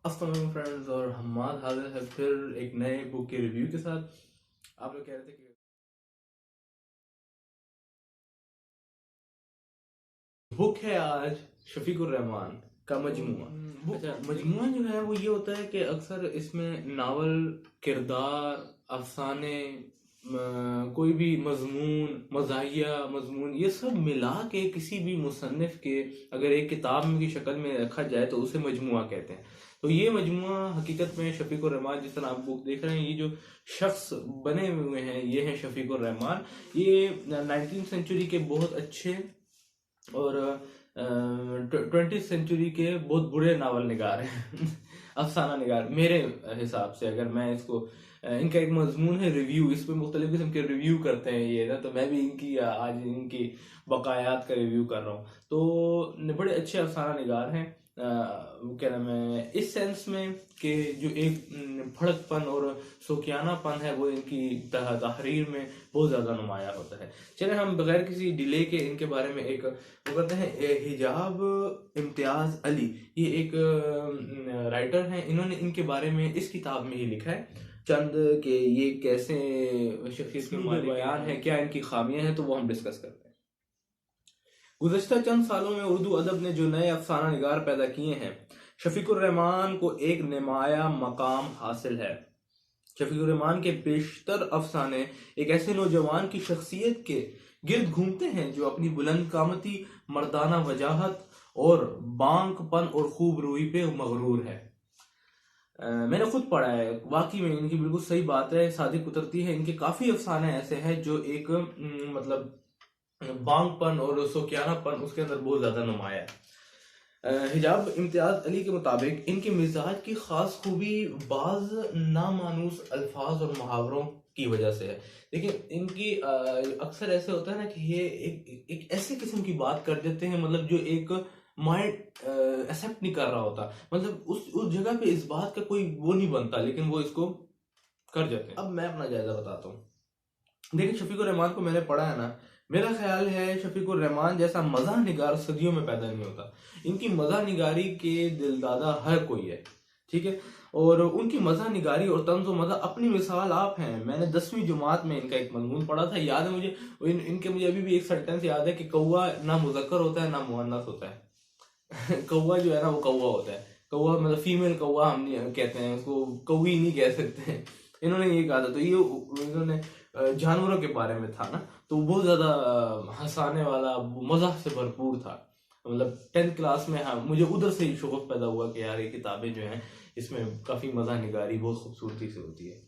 अस्सलाम फ्रेंड्स, और हम्माद हाजिर है फिर एक नए बुक के रिव्यू के साथ। आप लोग कह रहे थे कि बुक है आज शफीकुर रहमान का मजमूआ। अच्छा, मजमूआ जो है वो ये होता है कि अक्सर इसमें नावल, किरदार, अफसाने, कोई भी मजमून, मज़ाहिया मजमून, ये सब मिला के किसी भी मुसन्निफ के अगर एक किताब में की शक्ल में रखा जाए तो उसे मजमूआ कहते हैं। तो ये मजमूआ हकीकत में शफीकुर रहमान, जिस तरह आप बुक देख रहे हैं, ये जो शख्स बने हुए हैं ये हैं शफीकुर रहमान। ये 19वीं सेंचुरी के बहुत अच्छे और 20वीं सेंचुरी के बहुत बुरे नावल निगार हैं। अफसाना निगार मेरे हिसाब से। अगर मैं इसको इनका एक मजमून है रिव्यू, इस पे मुख्तलिफ किस्म के रिव्यू करते हैं ये ना, तो मैं भी इनकी आज इनकी बकायात का रिव्यू कर रहा हूँ। तो बड़े अच्छे अफसाना निगार हैं। क्या नाम है, इस सेंस में कि जो एक भड़कपन और सोकियानापन है वो इनकी तहरीर में बहुत ज़्यादा नुमाया होता है। चले हम बगैर किसी डिले के इनके बारे में एक वो करते हैं। हिजाब इम्तियाज अली, ये एक राइटर हैं। इन्होंने इनके बारे में इस किताब में ही लिखा है चंद के ये कैसे शख्सियत के मालिक बयान है, क्या इनकी खामियां हैं, तो वो हम डिस्कस करते हैं। गुज़श्ता चंद सालों में उर्दू अदब ने जो नए अफसाना निगार पैदा किए हैं, शफीकुर रहमान को एक नुमाया मकाम हासिल है। शफीकुर रहमान के बेशतर अफसाने एक ऐसे नौजवान की शख्सियत के गिर्द घूमते हैं जो अपनी बुलंद कामती, मर्दाना वजाहत और बांकपन और खूब रूई पे मगरूर है। मैंने खुद पढ़ा है, वाकई में इनकी बिल्कुल सही बात है, सादिक उतरती है। इनके काफ़ी अफसाने ऐसे हैं जो एक मतलब बांगपन और सोकियानापन उसके अंदर बहुत ज़्यादा नुमाया है। हिजाब इम्तियाज अली के मुताबिक इनके मिजाज की खास खूबी बाज नामानूस अल्फाज और मुहावरों की वजह से है। लेकिन इनकी अक्सर ऐसे होता है ना कि ये एक ऐसे किस्म की बात कर देते हैं, मतलब जो एक माइंड एक्सेप्ट नहीं कर रहा होता। मतलब उस जगह पे इस बात का कोई वो नहीं बनता, लेकिन वो इसको कर जाते हैं। अब मैं अपना जायजा बताता हूँ। देखिए, शफीकुर रहमान को मैंने पढ़ा है ना, मेरा ख्याल है शफीकुर रहमान जैसा मज़ाह निगार सदियों में पैदा नहीं होता। इनकी मज़ाह निगारी के दिलदादा हर कोई है, ठीक है। और उनकी मज़ाह निगारी और तंज मज़ा अपनी मिसाल आप हैं। मैंने 10वीं जमात में इनका एक मजमून पढ़ा था, याद है मुझे। इनके मुझे अभी भी एक सेंटेंस याद है कि कौवा ना मुज़क्कर होता है ना मुअन्नस होता है। कौवा जो है ना वो कौवा होता है। कौवा मतलब फीमेल कौवा हम नहीं कहते हैं उसको, कौवी नहीं कह सकते हैं। इन्होंने ये कहा था। तो ये इन्होंने जानवरों के बारे में था ना, तो बहुत ज्यादा हंसाने वाला, मजाक से भरपूर था। मतलब 10th क्लास में, हाँ, मुझे उधर से ही शौक पैदा हुआ कि यार ये किताबें जो हैं इसमें काफी मजा निगारी बहुत खूबसूरती से होती है।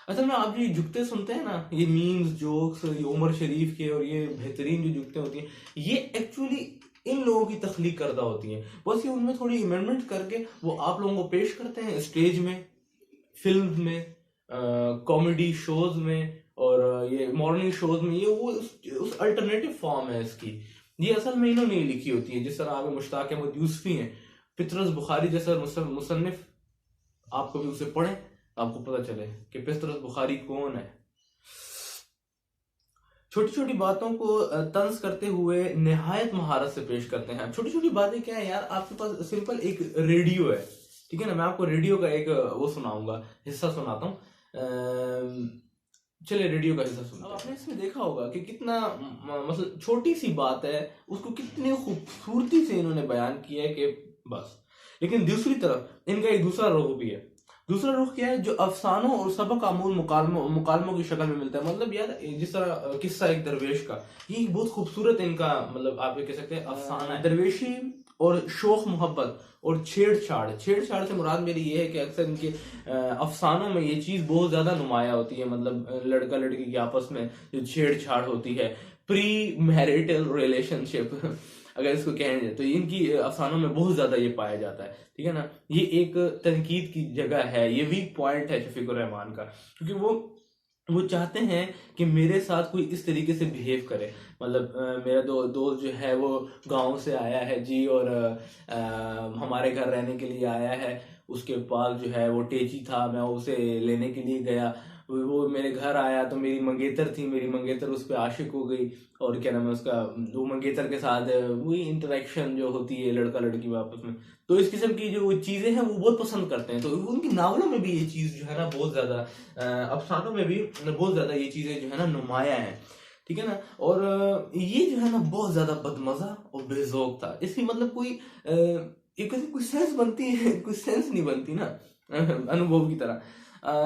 असल में आप ये जुगते सुनते हैं ना, ये मीम्स, जोक्स, ये उमर शरीफ के और ये बेहतरीन जो जुगते होती हैं, ये एक्चुअली इन लोगों की तख्लीक करदा होती हैं। बस ये उनमें थोड़ी अमेंडमेंट करके वो आप लोगों को पेश करते हैं स्टेज में, फिल्म में, कॉमेडी शोज में और ये मॉर्निंग शोज में। ये वो उस अल्टरनेटिव फॉर्म है इसकी। ये असल में इन्होंने नहीं लिखी होती है। जिस तरह आगे मुश्ताक अहमद यूसुफी हैं, पितरस बुखारी जैसा मुसन्निफ, आप कभी उसे पढ़ें, आपको पता चले कि पितरस बुखारी कौन है। छोटी छोटी बातों को तंज करते हुए निहायत महारत से पेश करते हैं। छोटी छोटी बातें क्या है यार, आपके पास सिंपल एक रेडियो है, ठीक है ना। मैं आपको रेडियो का एक वो सुनाऊंगा, हिस्सा सुनाता हूँ। चलिए रेडियो का हिस्सा सुनते हैं। अब आपने इसमें देखा होगा कि कितना मतलब छोटी सी बात है, उसको कितनी खूबसूरती से इन्होंने बयान किया है कि बस। लेकिन दूसरी तरफ इनका एक दूसरा रुख भी है। दूसरा रुख क्या है, जो अफसानों और सबक आमूल मुकालमों की शक्ल में मिलता है। मतलब यार, जिस तरह किस्सा एक दरवेश का, ये बहुत खूबसूरत इनका, मतलब आप ये कह सकते हैं अफसाना है। दरवेशी और शौक मोहब्बत और छेड़छाड़ से मुराद मेरी ये है कि अक्सर इनके अफसानों में ये चीज़ बहुत ज़्यादा नुमाया होती है। मतलब लड़का लड़की की आपस में जो छेड़छाड़ होती है, प्री मैरिटल रिलेशनशिप अगर इसको कहें जाए, तो इनकी अफसानों में बहुत ज़्यादा ये पाया जाता है, ठीक है ना। ये एक तनकीद की जगह है, ये वीक पॉइंट है शफीकुर रहमान का, क्योंकि वो चाहते हैं कि मेरे साथ कोई इस तरीके से बिहेव करे। मतलब मेरा दोस्त जो है वो गांव से आया है जी, और हमारे घर रहने के लिए आया है। उसके पास जो है वो टेची था, मैं उसे लेने के लिए गया। वो मेरे घर आया तो मेरी मंगेतर थी, मेरी मंगेतर उस पर आशिक हो गई, और क्या नाम है उसका, वो मंगेतर के साथ वही इंटरेक्शन जो होती है लड़का लड़की में आपस में, तो इस किस्म की जो चीजें हैं वो बहुत पसंद करते हैं। तो उनकी नावलों में भी ये चीज जो है ना बहुत ज्यादा, अफसानों में भी बहुत ज्यादा ये चीजें जो है ना नुमाया है, ठीक है ना। और ये जो है ना बहुत ज्यादा बदमजा और बेजौक था। इसकी मतलब कोई एक कोई सेंस बनती है, कोई सेंस नहीं बनती ना अनुभव की तरह।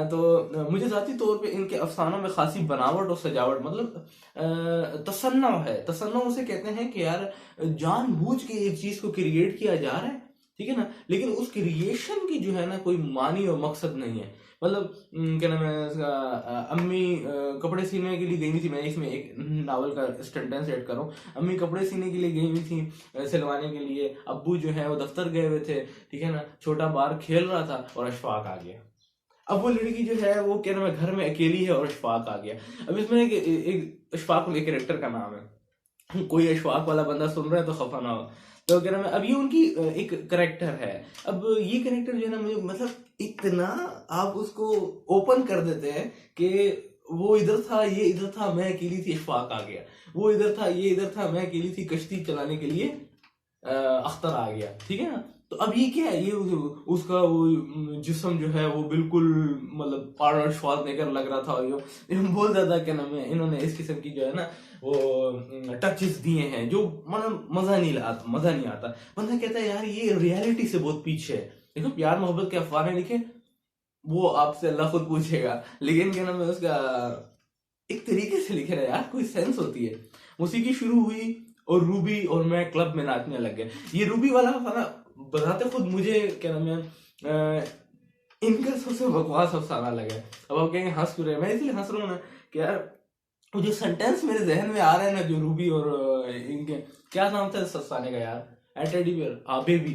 तो मुझे ज़ाती तौर पे इनके अफसानों में खासी बनावट और सजावट, मतलब तसन्ना है। तसन्ना उसे कहते हैं कि यार जानबूझ के एक चीज को क्रिएट किया जा रहा है, ठीक है ना, लेकिन उस क्रिएशन की जो है ना कोई मानी और मकसद नहीं है। मतलब क्या नाम है उसका, अम्मी कपड़े सीने के लिए गई हुई थी। मैं इसमें एक नावल का सेंटेंस ऐड कर रहा हूँ। अम्मी कपड़े सीने के लिए गई हुई थी, सिलवाने के लिए। अब्बू जो है वो दफ्तर गए हुए थे, ठीक है ना। छोटा बार खेल रहा था और अशफाक आ गया। अब वो लड़की जो है वो क्या नाम है घर में अकेली है और अशफाक आ गया। अब इसमें एक अशफाक एक कैरेक्टर का नाम है। कोई अशफाक वाला बंदा सुन रहा है तो खफा ना हो। तो क्या नाम है, अब ये उनकी एक करेक्टर है। अब ये करेक्टर जो है ना मुझे मतलब इतना आप उसको ओपन कर देते हैं कि वो इधर था, ये इधर था, मैं अकेली थी, अशफाक आ गया। वो इधर था, ये इधर था, मैं अकेली थी, कश्ती चलाने के लिए अख्तर आ गया, ठीक है ना। तो अब ये क्या है, ये उसका वो जिस्म जो है वो बिल्कुल मतलब आर्नल्ड श्वार्ज़नेगर लग रहा था। ये बहुत ज्यादा क्या नाम है इन्होंने इस किस्म की जो है ना वो टचेस दिए हैं जो मतलब मजा नहीं आता। बंदा कहता है यार ये रियलिटी से बहुत पीछे है। देखो प्यार मोहब्बत के अफवाहें लिखे वो आपसे अल्लाह खुद पूछेगा, लेकिन क्या नाम है उसका एक तरीके से लिखे रहे यार, कोई सेंस होती है। मौसीकी शुरू हुई और रूबी और मैं क्लब में नाचने लग गए। ये रूबी वाला अफसाना बताते खुद मुझे क्या नाम है इनका सबसे बकवास अफसाना लगा। अब आप कहेंगे हंस क्यों रहे, मैं इसलिए हंस रहा हूँ ना कि यार वो जो सेंटेंस मेरे जहन में आ रहे हैं ना, जो रूबी और इनके क्या नाम था इस अफसाने का यार, टेडी बियर, हाँ बेबी,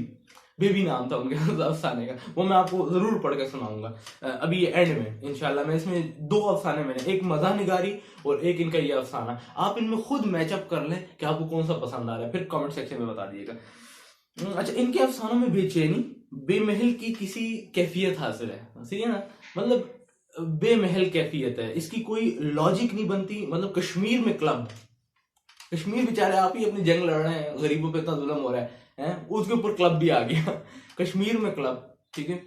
बेबी नाम था उनके अफसाने का। वो मैं आपको जरूर पढ़ के सुनाऊंगा अभी एंड में इंशाल्लाह। मैं इसमें दो अफसाने मैंने, एक मजा निगारी और एक इनका ये अफसाना, आप इनमें खुद मैचअप कर लें कि आपको कौन सा पसंद आ रहा है, फिर कमेंट सेक्शन में बता दिएगा। अच्छा, इनके अफसानों में बेचैनी बेमहल की किसी कैफियत हासिल है, सही है ना। मतलब बेमहल कैफियत है, इसकी कोई लॉजिक नहीं बनती। मतलब कश्मीर में क्लब, कश्मीर बेचारे आप ही अपनी जंग लड़ रहे हैं, गरीबों पे इतना जुल्म हो रहा है, उसके ऊपर क्लब भी आ गया कश्मीर में क्लब, ठीक है।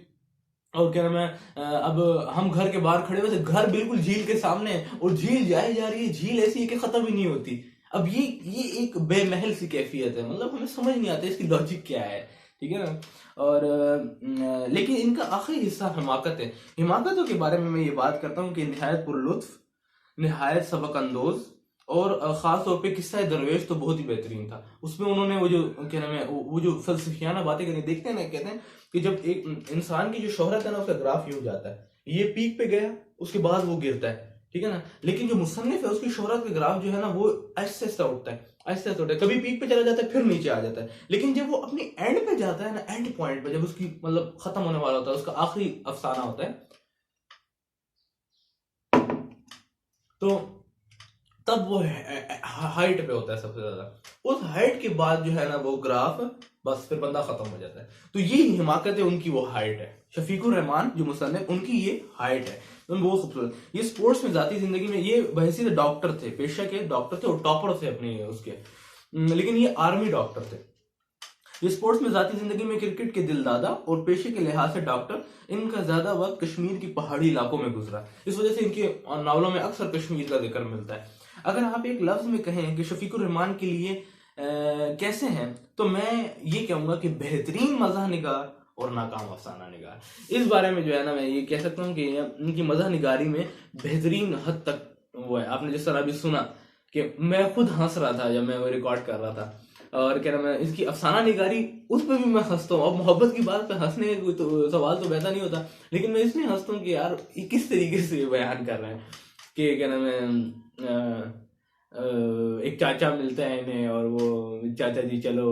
और क्या नाम है अब हम घर के बाहर खड़े हुए थे, घर बिल्कुल झील के सामने है और झील जाए जा रही है, झील ऐसी है कि खत्म ही नहीं होती। अब ये एक बेमहल सी कैफियत है, मतलब हमें समझ नहीं आता इसकी लॉजिक क्या है, ठीक है ना। और लेकिन इनका आखिरी हिस्सा हिमाकत है। हिमाकतों के बारे में मैं ये बात करता हूँ कि निहायत पुरलुत्फ, निहायत सबक अंदोज, और ख़ास तौर पे किस्सा दरवेश तो बहुत ही बेहतरीन था। उसमें उन्होंने वो जो क्या नाम है वो जो फलसफियाना बातें करी, देखते हैं ना, कहते हैं कि जब एक इंसान की जो शोहरत है ना उसका ग्राफ यूं जाता है, ये पीक पे गया उसके बाद वो गिरता है, ठीक है ना। लेकिन जो मुसन्निफ है उसकी शोहरत का ग्राफ जो है ना वो ऐसे ऐसे उठता है, ऐसे ऐसे उठता है, कभी पीक पे चला जाता है फिर नीचे आ जाता है। लेकिन जब वो अपनी एंड पे जाता है ना, एंड पॉइंट पे, जब उसकी मतलब खत्म होने वाला होता है, उसका आखिरी अफसाना होता है, तो तब वो हाइट पे होता है सबसे ज्यादा। उस हाइट के बाद जो है ना वो ग्राफ बस फिर बंदा खत्म हो जाता है। तो ये हिमाकत है उनकी, वो हाइट है। शफीकुर रहमान जो मुसन्निफ, उनकी ये हाइट है, तो बहुत खूबसूरत। ये स्पोर्ट्स में जाती जिंदगी में ये बहसीत डॉक्टर थे, पेशा के डॉक्टर थे और टॉपर थे अपने उसके, लेकिन ये आर्मी डॉक्टर थे। ये स्पोर्ट्स में जाती जिंदगी में क्रिकेट के दिलदादा और पेशे के लिहाज से डॉक्टर, इनका ज्यादा वक्त कश्मीर की पहाड़ी इलाकों में गुजरा। इस वजह से इनके नावलों में अक्सर कश्मीर का जिक्र मिलता है। अगर आप एक लफ्ज में कहें कि शफीकुर रहमान के लिए कैसे हैं, तो मैं ये कहूंगा कि बेहतरीन मज़ाह निगार और नाकाम अफसाना निगार। इस बारे में जो है ना मैं ये कह सकता हूँ कि इनकी मज़ाह निगारी में बेहतरीन हद तक वो है। आपने जिस तरह अभी सुना कि मैं खुद हंस रहा था जब मैं वो रिकॉर्ड कर रहा था, और क्या नाम है इसकी अफसाना निगारी, उस पर भी मैं हंसता हूँ। अब मोहब्बत की बात पे हंसने का कोई तो सवाल तो पैदा नहीं होता, लेकिन मैं इसमें हंसता हूँ कि यार ये किस तरीके से बयान कर रहे हैं कि क्या नाम है एक चाचा मिलते हैं इन्हें और वो चाचा जी चलो,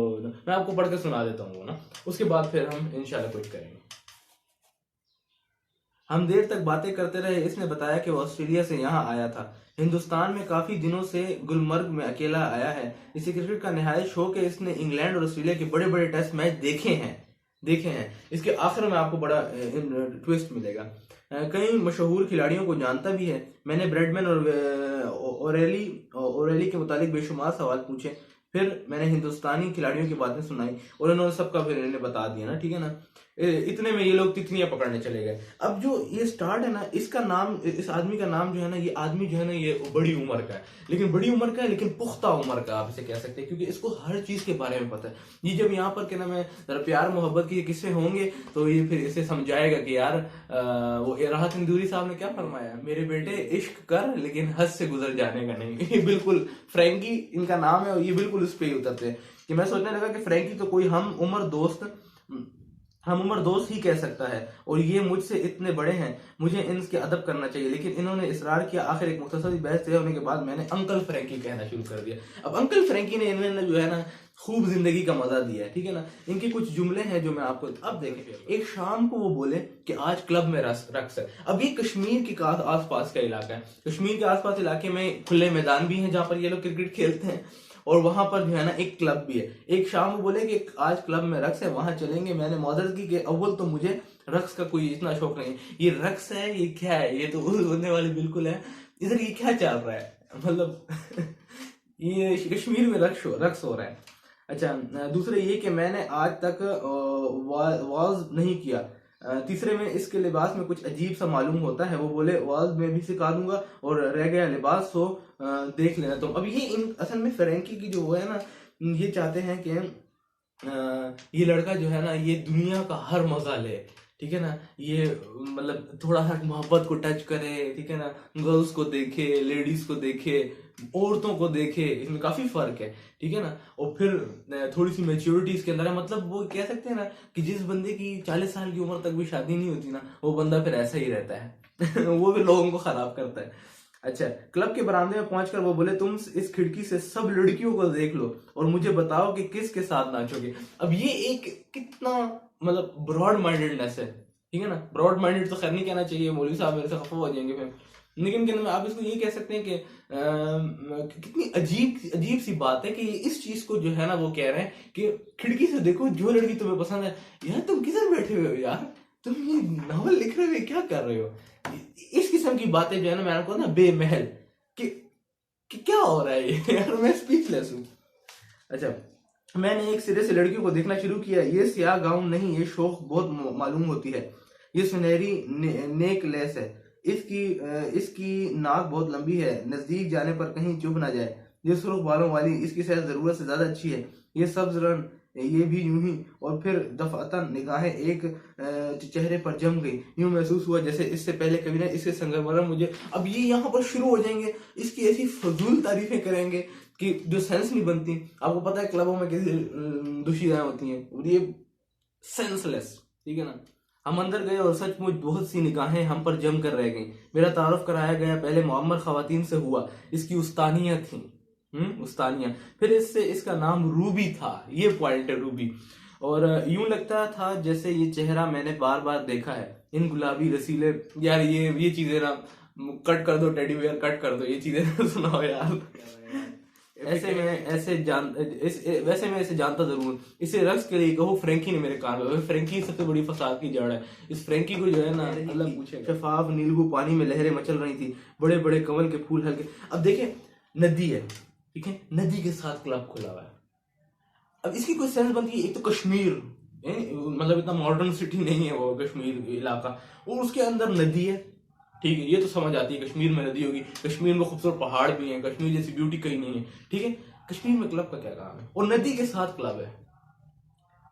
मैं आपको पढ़ के सुना देता हूँ वो ना, उसके बाद फिर हम इंशाल्लाह कुछ करेंगे। हम देर तक बातें करते रहे। इसने बताया कि वो ऑस्ट्रेलिया से यहाँ आया था, हिंदुस्तान में काफी दिनों से गुलमर्ग में अकेला आया है। इसे क्रिकेट का निहायत शौक है। इसने इंग्लैंड और ऑस्ट्रेलिया के बड़े बड़े टेस्ट मैच देखे हैं। देखे हैं। इसके आखिर में आपको बड़ा ट्विस्ट मिलेगा। कई मशहूर खिलाड़ियों को जानता भी है। मैंने ब्रेडमैन और ओरेली के मुतालिक बेशुमार सवाल पूछे, फिर मैंने हिंदुस्तानी खिलाड़ियों की बातें सुनाई और इन्होंने सबका फिर इन्हें बता दिया ना, ठीक है ना। इतने में ये लोग तितलियां पकड़ने चले गए। अब जो ये स्टार्ट है ना, इसका नाम, इस आदमी का नाम जो है ना, ये आदमी जो है ना, ये बड़ी उम्र का है, लेकिन बड़ी उम्र का है लेकिन पुख्ता उम्र का आप इसे कह सकते हैं, क्योंकि इसको हर चीज के बारे में पता है। ये जब यहाँ पर क्या नाम है, जरा प्यार मोहब्बत के किस्से होंगे तो ये फिर इसे समझाएगा कि यार वो राहत इंदूरी साहब ने क्या फरमाया, मेरे बेटे इश्क कर लेकिन हद से गुजर जाने का नहीं। ये बिल्कुल फ्रैंकी इनका नाम है और ये बिल्कुल उस पर ही उतरते हैं कि मैं सोचने लगा कि फ्रैंकी तो कोई हम उम्र दोस्त ही कह सकता है और ये मुझसे इतने बड़े हैं, मुझे इनके अदब करना चाहिए। लेकिन इन्होंने इसरार किया। आखिर एक मुख्तसर बहस तय होने के बाद मैंने अंकल फ्रैंकी कहना शुरू कर दिया। अब अंकल फ्रैंकी ने इन्होंने जो है ना खूब जिंदगी का मजा दिया है, ठीक है ना। इनके कुछ जुमले हैं जो मैं आपको अब देखें। एक शाम को वो बोले कि आज क्लब में रक्स है। अब ये कश्मीर के आसपास का इलाका है। कश्मीर के आसपास इलाके में खुले मैदान भी हैं जहां पर ये लोग क्रिकेट खेलते हैं और वहां पर जो है ना एक क्लब भी है। एक शाम को बोले कि आज क्लब में रक्स है, वहां चलेंगे। मैंने मौजूदगी के अव्वल तो मुझे रक्स का कोई इतना शौक नहीं। ये रक्स है, ये क्या है, ये तो होने वाले बिल्कुल है। इधर ये क्या चल रहा है, मतलब ये कश्मीर में रक्स हो रहा है। अच्छा, दूसरे ये कि मैंने आज तक वाज नहीं किया। तीसरे में इसके लिबास में कुछ अजीब सा मालूम होता है। वो बोले वाज में भी सिखा दूंगा और रह गया लिबास तो देख लेना तुम। अब ये असल में फ्रैंकी की जो वो है ना, ये चाहते हैं कि ये लड़का जो है ना ये दुनिया का हर मजा ले, ठीक है ना। ये मतलब थोड़ा सा मोहब्बत को टच करे, ठीक है ना। गर्ल्स को देखे, लेडीज को देखे, औरतों को देखे, इसमें काफी फर्क है, ठीक है ना। और फिर थोड़ी सी मेच्योरिटी इसके अंदर है। मतलब वो कह सकते हैं ना कि जिस बंदे की 40 साल की उम्र तक भी शादी नहीं होती ना, वो बंदा फिर ऐसा ही रहता है। वो भी लोगों को खराब करता है। अच्छा, क्लब के बरामदे में पहुंचकर वो बोले तुम इस खिड़की से सब लड़कियों को देख लो और मुझे बताओ कि किसके साथ नाचोगे। अब ये एक कितना मतलब ब्रॉड माइंडेडनेस है, ठीक है ना। ब्रॉड माइंडेड तो खैर नहीं कहना चाहिए, मौलवी साहब मेरे से खफा हो जाएंगे फिर। लेकिन क्या आप इसको ये कह सकते हैं कि कितनी अजीब सी बात है कि इस चीज को जो है ना वो कह रहे हैं कि खिड़की से देखो जो लड़की तुम्हें पसंद है। यार तुम किधर बैठे हुए हो यार, तुम ये नावल लिख रहे हो, क्या कर रहे हो। इस किस्म की बातें जो है ना, मैं आपको ना बेमहल कि क्या हो रहा है यार, मैं स्पीचलेस हूँ। अच्छा, मैंने एक सिरे से लड़कियों को देखना शुरू किया। ये सियाह गाउन नहीं, ये शौक बहुत मालूम होती है। ये सुनहरी नेक लेस है, इसकी नाक बहुत लंबी है, नजदीक जाने पर कहीं चुभ ना जाए। ये सुर्ख बालों वाली, इसकी सेहत जरूरत से ज्यादा अच्छी है। ये सब्ज रंग, ये भी यूं ही। और फिर दफातन निगाहें एक चेहरे पर जम गई। यूं महसूस हुआ जैसे इससे पहले कभी ना इसके संगमरमर मुझे। अब ये यहाँ पर शुरू हो जाएंगे, इसकी ऐसी फजूल तारीफें करेंगे कि जो सेंस नहीं बनती। आपको पता है क्लबों में कैसी दुशीदाएं होती हैं, और ये सेंसलेस, ठीक है ना। हम अंदर गए और सचमुच बहुत सी निगाहें हम पर जम कर रह गईं। मेरा तारुफ कराया गया पहले मुअम्मर खवातीन से हुआ। इसकी उस्तानियां थी, उस्तानियां। फिर इससे इसका नाम रूबी था, ये पॉइंट है रूबी। और यूं लगता था जैसे ये चेहरा मैंने बार बार देखा है। इन गुलाबी रसीले, यार ये चीजें ना कट कर दो, टेडी बियर कट कर दो, ये चीजें सुनाओ यार। वैसे मैं इसे जानता जरूर। इसे रक्स के लिए कहो, फ्रैंकी ने मेरे कान में। फ्रैंकी सबसे बड़ी फसाद की जड़ है। इस फ्रैंकी को जो है ना, अल्लाह पूछे। शफाफ नीलगू पानी में लहरें मचल रही थी, बड़े बड़े कमल के फूल हल्के। अब देखें, नदी है, ठीक है, नदी के साथ क्लब खुला हुआ है। अब इसकी कोई सेंस बनती है। एक तो कश्मीर मतलब इतना मॉडर्न सिटी नहीं है वो कश्मीर इलाका, और उसके अंदर नदी है, ठीक है। ये तो समझ आती है कश्मीर में नदी होगी, कश्मीर में खूबसूरत पहाड़ भी हैं, कश्मीर जैसी ब्यूटी कहीं नहीं है, ठीक है। कश्मीर में क्लब का क्या काम है, और नदी के साथ क्लब है।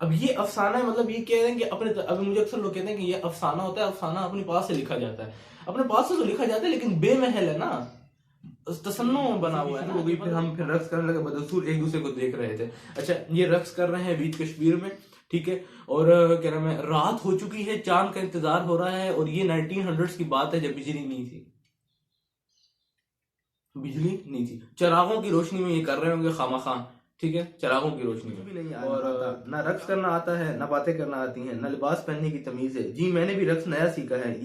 अब ये अफसाना है, मतलब ये कह रहे हैं कि अपने, अभी मुझे अक्सर लोग कहते हैं कि ये अफसाना होता है। अफसाना अपने पास से लिखा जाता है, अपने पास से तो लिखा जाता है, लेकिन बेमहल है ना, तसन्नो बना हुआ है ना। फिर रक्स करने लगे, बदसूर एक दूसरे को देख रहे थे। अच्छा, ये रक्स कर रहे हैं बीच कश्मीर में, ठीक है। और क्या नाम है, रात हो चुकी है, चांद का इंतजार हो रहा है, और ये 1900s की बात है जब बिजली नहीं थी, चिरागों की रोशनी में ये कर रहे होंगे खामा, ठीक है, चिरागों की रोशनी में भी नहीं। और ना रक्स करना आता है, ना बातें करना आती हैं, ना लिबास पहनने की तमीज है। जी मैंने भी रक्स नया सीखा है।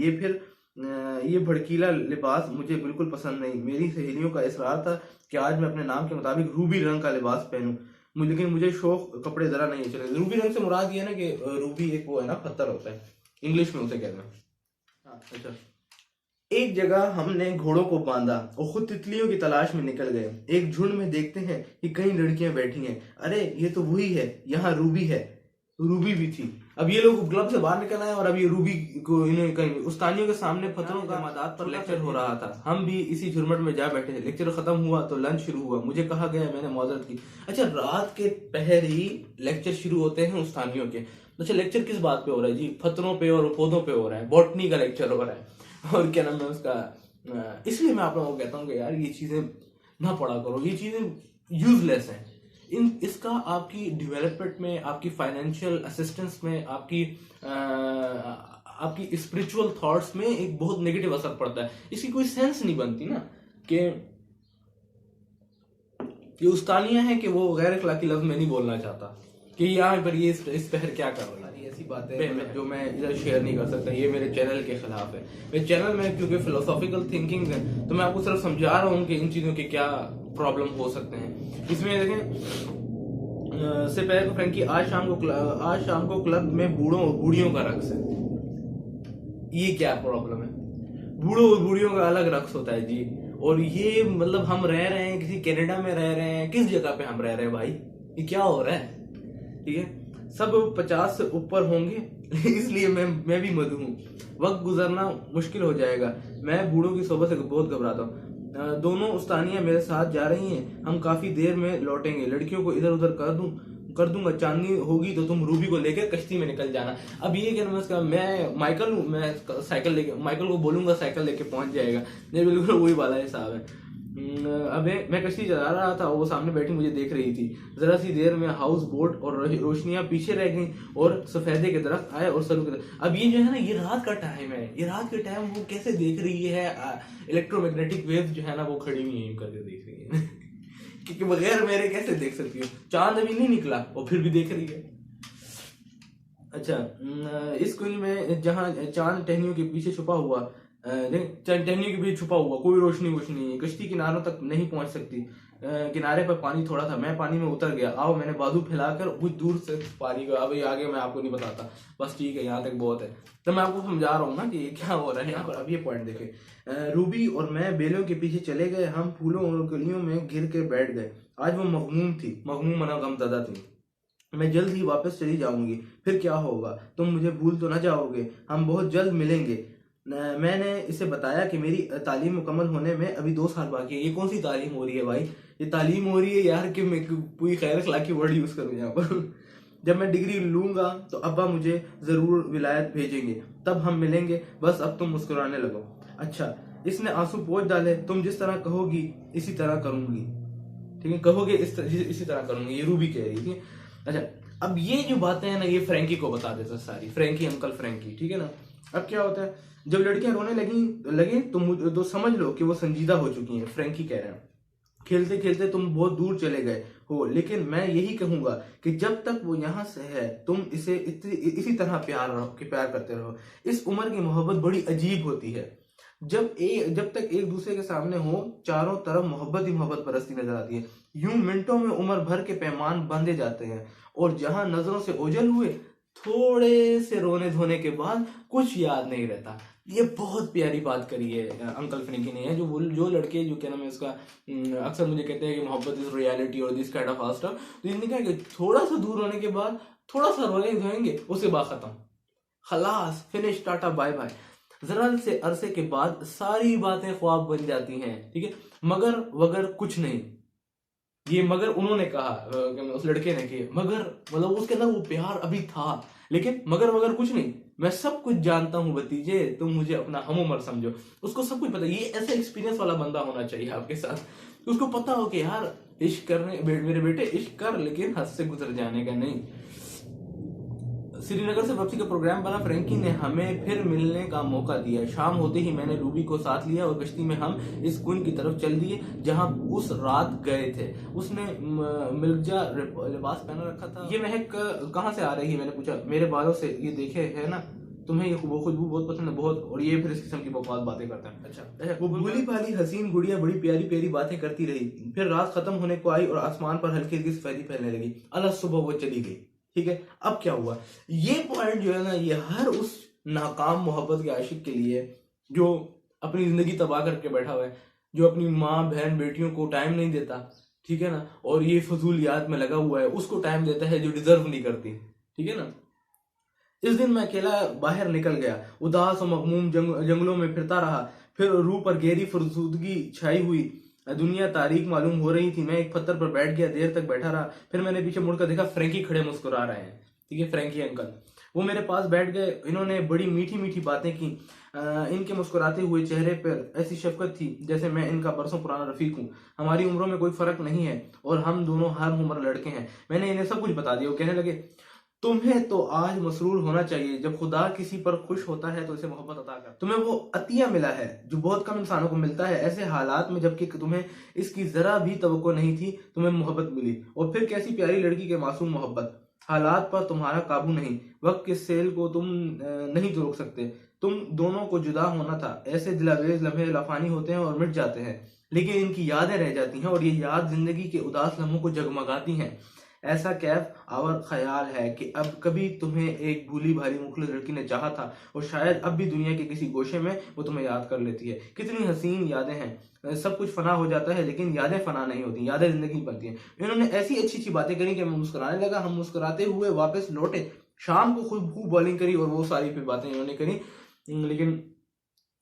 ये भड़कीला लिबास मुझे बिल्कुल पसंद नहीं। मेरी सहेलियों का इसरार था कि आज मैं अपने नाम के मुताबिक रूबी रंग का लिबास पहनूं। लेकिन मुझे शौक कपड़े जरा नहीं चले। रूबी रंग से मुराद ये है ना कि रूबी एक वो है ना, पत्थर होता है, इंग्लिश में उसे कहते हैं। हाँ, अच्छा। एक जगह हमने घोड़ों को बांधा और खुद तितलियों की तलाश में निकल गए। एक झुंड में देखते हैं कि कई लड़कियां बैठी हैं। अरे ये तो वही है, यहाँ रूबी है। रूबी भी थी। अब ये लोग क्लब से बाहर निकल आए और अब ये रूबी को इन्हें कहीं उस्तानियों के सामने फतरों का जमादात पर लेक्चर हो रहा था। हम भी इसी झुरमट में जा बैठे थे। लेक्चर खत्म हुआ तो लंच शुरू हुआ। मुझे कहा गया, मैंने मौजूद की। अच्छा, रात के पहर ही लेक्चर शुरू होते हैं उस्तानियों के। अच्छा, लेक्चर किस बात पे हो रहा है जी? फतरों पे और पौधों पे हो रहा है, बॉटनी का लेक्चर हो रहा है। और क्या नाम है उसका, इसलिए मैं आप लोगों को कहता हूँ कि यार ये चीजें ना पढ़ा करो, ये चीजें यूजलेस हैं। इसका आपकी डेवलपमेंट में, आपकी फाइनेंशियल असिस्टेंस में, आपकी स्पिरिचुअल थॉट्स में एक बहुत नेगेटिव असर पड़ता है। इसकी कोई सेंस नहीं बनती ना कि उस्तानियां हैं कि वो गैर अखलाकी लफ्ज में नहीं बोलना चाहता कि यहाँ पर ये इस पहर क्या कर रही है। ऐसी बातें जो मैं इधर शेयर नहीं कर सकता, ये मेरे चैनल के खिलाफ है। मेरे चैनल में क्योंकि फिलोसॉफिकल थिंकिंग है, तो मैं आपको सिर्फ समझा रहा हूँ कि इन चीजों के क्या प्रॉब्लम हो सकते हैं। इसमें देखें, से पहले तो फ्रेंकी, आज शाम को क्लब में बूढ़ियों का रक्स है। ये क्या प्रॉब्लम है? बूढ़ियों का अलग रक्स होता है जी। और ये मतलब हम रह रहे हैं किसी कनाडा में रह रहे हैं, किस जगह पे हम रह रहे हैं भाई? ये क्या हो रहा है? ठीक है, सब 50 से ऊपर होंगे इसलिए मैं भी मधु हूँ। वक्त गुजरना मुश्किल हो जाएगा। मैं बूढ़ों की सोबत से बहुत घबराता हूँ। दोनों उस्तानियां मेरे साथ जा रही हैं। हम काफी देर में लौटेंगे। लड़कियों को इधर उधर कर दूंगा। चांदनी होगी तो तुम रूबी को लेकर कश्ती में निकल जाना। अब ये क्या नमस्कार, मैं माइकल हूँ, मैं साइकिल लेके माइकल को बोलूंगा, साइकिल लेके पहुंच जाएगा। ये बिल्कुल वही वाला हिसाब है। अबे मैं कश्ती चला रहा था, वो सामने बैठी मुझे देख रही थी। जरा सी देर में हाउस बोट और रोशनियां पीछे रह गईं और सफेदे के दरख्त आए और सरू के दरख्त। अब ये जो है ना, ये रात का टाइम है। ये रात के टाइम वो कैसे देख रही है? इलेक्ट्रोमैग्नेटिक वेव जो है ना, वो खड़ी हुई है करके देख रही है क्योंकि बगैर मेरे कैसे देख सकती हो? चांद अभी नहीं निकला और फिर भी देख रही है। अच्छा, इस कुंज में जहाँ चांद टहनियों के पीछे छुपा हुआ, टहनियों के पीछे छुपा हुआ, कोई रोशनी नहीं। कश्ती किनारों तक नहीं पहुंच सकती। किनारे पर पानी थोड़ा था। मैं पानी में उतर गया। आओ, मैंने बाजू फैलाकर कुछ दूर से पानी को, अब आगे मैं आपको नहीं बताता, बस ठीक है, यहाँ तक बहुत है। तो मैं आपको समझा रहा हूँ ना कि क्या हो रहा है यहाँ पर। अब ये पॉइंट देखे, रूबी और मैं बेलों के पीछे चले गए। हम फूलों और कलियों में घिर के बैठ गए। आज वो मगमूम मना गमज़दा थी। मैं जल्द ही वापस चली जाऊंगी। फिर क्या होगा? तुम मुझे भूल तो न जाओगे? हम बहुत जल्द मिलेंगे। मैंने इसे बताया कि मेरी तालीम मुकम्मल होने में अभी 2 साल बाकी है। ये कौन सी तालीम हो रही है भाई? ये तालीम हो रही है यार कि मैं कोई खैर अखलाकी वर्ड यूज करूँ यहाँ पर जब मैं डिग्री लूंगा तो अब्बा मुझे जरूर विलायत भेजेंगे, तब हम मिलेंगे। बस अब तुम मुस्कुराने लगो। अच्छा, इसने आंसू पोंछ डाले। तुम जिस तरह कहोगी इसी तरह करूंगी। ठीक है, कहोगे इसी तरह करूंगी, ये रूबी कह रही थी। अच्छा, अब ये जो बातें हैं ना, ये फ्रैंकी को बता देता सारी। फ्रैंकी, अंकल फ्रैंकी, ठीक है ना। अब क्या होता है, जब लड़कियां रोने लगे तो समझ लो कि वो संजीदा हो चुकी हैं। फ्रैंकी कह रहे हैं, खेलते खेलते तुम बहुत दूर चले गए हो, लेकिन मैं यही कहूंगा कि जब तक वो यहाँ से है, तुम इसे इसी तरह प्यार करते रहो। इस उम्र की मोहब्बत बड़ी अजीब होती है। जब तक एक दूसरे के सामने हो, चारों तरफ मोहब्बत ही मोहब्बत बरसती नजर आती है। यूं मिनटों में उम्र भर के पैमान बांधे जाते हैं और जहां नजरों से ओझल हुए, थोड़े से रोने धोने के बाद कुछ याद नहीं रहता। ये बहुत प्यारी बात करी है अंकल फ्रैंकी ने। जो लड़के, जो क्या नाम है उसका, अक्सर मुझे कहते हैं कि मोहब्बत इज रियलिटी और दिस काइंड ऑफ स्टफ, तो इन्होंने कहा कि थोड़ा सा दूर होने के बाद थोड़ा सा रोने धोएंगे, उसके बाद खत्म, खलास, फिनिश, टाटा, बाय बाय। जरा से अरसे के बाद सारी बातें ख्वाब बन जाती हैं। ठीक है, मगर वगर कुछ नहीं। ये मगर उन्होंने कहा, उस लड़के ने कि मगर मतलब उसके अंदर वो प्यार अभी था, लेकिन मगर वगर कुछ नहीं। मैं सब कुछ जानता हूँ भतीजे, तुम मुझे अपना हम उम्र समझो। उसको सब कुछ पता। ये ऐसे एक्सपीरियंस वाला बंदा होना चाहिए आपके साथ। उसको पता हो कि यार इश्क करने, मेरे बेटे इश्क कर, लेकिन हद से गुजर जाने का नहीं। श्रीनगर से वापसी का प्रोग्राम बना। फ्रैंकी ने हमें फिर मिलने का मौका दिया। शाम होते ही मैंने रूबी को साथ लिया और कश्ती में हम इस कुंज की तरफ चल दिए जहां उस रात गए थे। उसने मिर्जा लिबास पहना रखा था। ये महक कहाँ से आ रही है? मैंने पूछा। मेरे बालों से, ये देखे है ना, तुम्हें ये वो खुशबू बहुत पसंद है बहुत, और ये फिर इस किस्म की बकवास बातें करता है। अच्छा, वो भोली भाली हसीन गुड़िया बड़ी प्यारी प्यारी बातें करती रही। फिर रात खत्म होने को आई और आसमान पर हल्की हल्की सफेदी फैलने लगी। अल्लाह सुबह वो चली गई। ठीक है, अब क्या हुआ, ये पॉइंट जो है ना, ये हर उस नाकाम मोहब्बत के आशिक के लिए जो अपनी जिंदगी तबाह करके बैठा हुआ है, जो अपनी माँ बहन बेटियों को टाइम नहीं देता, ठीक है ना, और ये फजूलियात में लगा हुआ है, उसको टाइम देता है जो डिजर्व नहीं करती। ठीक है ना। इस दिन मैं अकेला बाहर निकल गया, उदास और मगमूम जंगलों में फिरता रहा। फिर रूह पर गहरी फुर्सुदगी छाई हुई, दुनिया तारीख मालूम हो रही थी। मैं एक पत्थर पर बैठ गया, देर तक बैठा रहा। फिर मैंने पीछे मुड़कर देखा, फ्रैंकी खड़े मुस्कुरा रहे हैं। ठीक है, फ्रैंकी अंकल वो मेरे पास बैठ गए। इन्होंने बड़ी मीठी मीठी बातें की। इनके मुस्कुराते हुए चेहरे पर ऐसी शफकत थी जैसे मैं इनका बरसों पुराना रफीक हूँ। हमारी उम्रों में कोई फर्क नहीं है और हम दोनों हम उम्र लड़के हैं। मैंने इन्हें सब कुछ बता दिया। वो कहने लगे, तुम्हें तो आज मसरूर होना चाहिए। जब खुदा किसी पर खुश होता है तो इसे मोहब्बत अता कर। तुम्हें वो अतिया मिला है जो बहुत कम इंसानों को मिलता है, ऐसे हालात में जबकि तुम्हें इसकी जरा भी तवक्को नहीं थी, तुम्हें मोहब्बत मिली। और फिर कैसी प्यारी लड़की के मासूम मोहब्बत। हालात पर तुम्हारा काबू नहीं, वक्त के सेल को तुम नहीं रोक सकते। तुम दोनों को जुदा होना था। ऐसे दिलावेज लम्हे लाफानी होते हैं और मिट जाते हैं, लेकिन इनकी यादें रह जाती हैं और ये याद जिंदगी के उदास लम्हों को जगमगाती हैं। ऐसा कैफ आवर ख्याल है कि अब कभी तुम्हें एक भूली भाली मुखलिस लड़की ने चाहा था और शायद अब भी दुनिया के किसी गोशे में वो तुम्हें याद कर लेती है। कितनी हसीन यादें हैं। सब कुछ फना हो जाता है लेकिन यादें फना नहीं होती, यादें जिंदगी बनती हैं। इन्होंने ऐसी अच्छी अच्छी बातें करी कि मैं मुस्कुराने लगा। हम मुस्कुराते हुए वापस लौटे। शाम को खूब बॉलिंग करी और वो सारी फिर बातें इन्होंने करी। लेकिन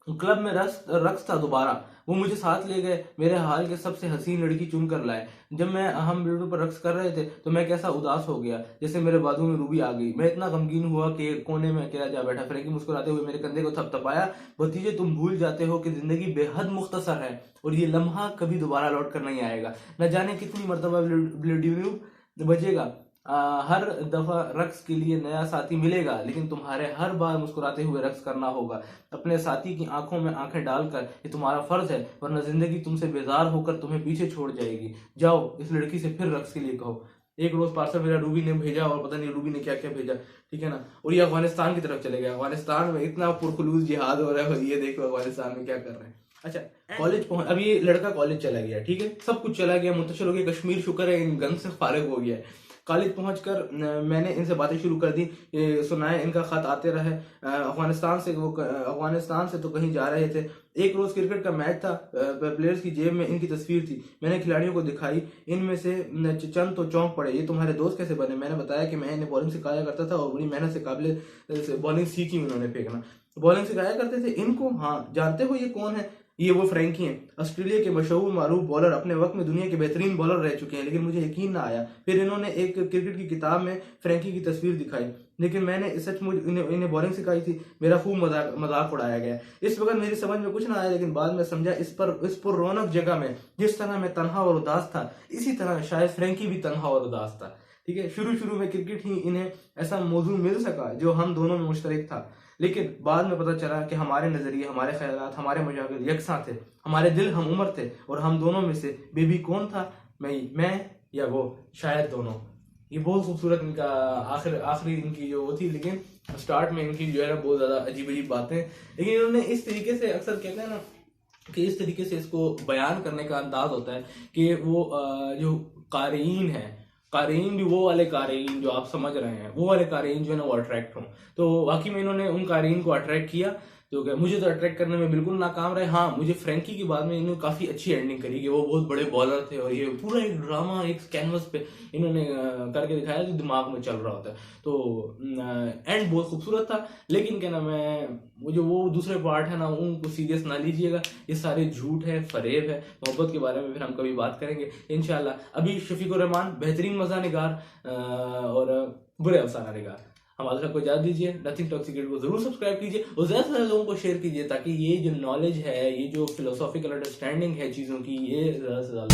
क्लब में रक्स था दोबारा। वो मुझे साथ ले गए, मेरे हाल के सबसे हसीन लड़की चुन कर लाए। जब मैं हम बेडों पर रक्स कर रहे थे तो मैं कैसा उदास हो गया, जैसे मेरे बाजू में रूबी आ गई। मैं इतना गमगीन हुआ कि कोने में अकेला जा बैठा। फ्रैंकी मुस्कुराते हुए मेरे कंधे को थपथपाया। भतीजे, तुम भूल जाते हो कि जिंदगी बेहद मुख्तसर है और ये लम्हा कभी दोबारा लौट कर नहीं आएगा। न जाने कितनी मरतबा ब्लेड्यूब बजेगा। हर दफा रक्स के लिए नया साथी मिलेगा, लेकिन तुम्हारे हर बार मुस्कुराते हुए रक्स करना होगा। अपने साथी की आंखों में आंखें डालकर, ये तुम्हारा फर्ज है, वरना जिंदगी तुमसे बेजार होकर तुम्हें पीछे छोड़ जाएगी। जाओ इस लड़की से फिर रक्स के लिए कहो। एक रोज पार्सल मेरा रूबी ने भेजा और पता नहीं रूबी ने क्या क्या भेजा। ठीक है ना। और ये अफगानिस्तान की तरफ चले गए। अफगानिस्तान में इतना पुरखलूस जिहाद हो रहा है, ये देखो अफगानिस्तान में क्या कर रहे हैं। अच्छा, कॉलेज पहुंच, अब ये लड़का कॉलेज चला गया। ठीक है, सब कुछ चला गया, मुंतशिर हो गया कश्मीर। शुक्र है इन गन से फारिग हो गया है। कॉलेज पहुंचकर मैंने इनसे बातें शुरू कर दी। सुनाए इनका खत आते रहे। अफगानिस्तान से तो कहीं जा रहे थे। एक रोज क्रिकेट का मैच था। प्लेयर्स की जेब में इनकी तस्वीर थी। मैंने खिलाड़ियों को दिखाई। इनमें से चंद तो चौंक पड़े। ये तुम्हारे दोस्त कैसे बने? मैंने बताया कि मैं इन्हें बॉलिंग सिखाया करता था और बड़ी मेहनत से काबिल बॉलिंग सीखी उन्होंने फेंकना। बॉलिंग सिखाया करते थे इनको? हाँ। जानते हो ये कौन है? ये वो फ्रैंकी हैं, ऑस्ट्रेलिया के मशहूर मारूफ बॉलर। अपने वक्त में दुनिया के बेहतरीन बॉलर रह चुके हैं, लेकिन मुझे यकीन ना आया। फिर इन्होंने एक क्रिकेट की किताब में फ्रैंकी की तस्वीर दिखाई, लेकिन मैंने सचमुच इन्हें बॉलिंग सिखाई थी। मेरा खूब मजाक उड़ाया गया। इस वक्त मेरी समझ में कुछ ना आया, लेकिन बाद में समझा इस पर रौनक जगह में जिस तरह मैं तन्हा और उदास था, इसी तरह शायद फ्रैंकी भी तन्हा और उदास था। ठीक है, शुरू में क्रिकेट ही इन्हें ऐसा मौजू मिल सका जो हम दोनों में मुश्तरक था, लेकिन बाद में पता चला कि हमारे नजरिए, हमारे ख्यालात, हमारे मशागिल यकसां थे। हमारे दिल हम उम्र थे और हम दोनों में से बेबी कौन था, मैं या वो? शायद दोनों। ये बहुत खूबसूरत इनका आखिरी इनकी जो वो थी, लेकिन स्टार्ट में इनकी जो है बहुत ज्यादा अजीब अजीब बातें। लेकिन इन्होंने इस तरीके से, अक्सर कहते हैं ना कि इस तरीके से इसको बयान करने का अंदाज होता है कि वो जो क़ारीन भी वो वाले क़ारीन जो आप समझ रहे हैं, वो वाले क़ारीन जो है ना वो अट्रैक्ट हों। तो वाकई में इन्होंने उन क़ारीन को अट्रैक्ट किया। तो क्या मुझे तो अट्रैक्ट करने में बिल्कुल नाकाम रहे। हाँ, मुझे फ्रैंकी की बाद में इन्होंने काफ़ी अच्छी एंडिंग करी कि वो बहुत बड़े बॉलर थे और ये पूरा एक ड्रामा एक कैनवस पे इन्होंने करके दिखाया जो दिमाग में चल रहा होता है। तो एंड बहुत खूबसूरत था। लेकिन क्या नाम है, जो वो दूसरे पार्ट है ना, उनको सीरियस ना लीजिएगा। ये सारे झूठ है, फरेब है। मोहब्बत के बारे में फिर हम कभी बात करेंगे इंशाल्लाह। अभी शफीकुर रहमान बेहतरीन मज़ा निगार और बुरे अफसाना निगार। हमारे साथ को इजाज़त दीजिए। नथिंग टॉक्सिकेट को जरूर सब्सक्राइब कीजिए और ज़्यादा से ज़्यादा लोगों को शेयर कीजिए, ताकि ये जो नॉलेज है, ये जो फिलोसॉफिकल अंडरस्टैंडिंग है चीज़ों की, ये ज़्यादा से ज़्यादा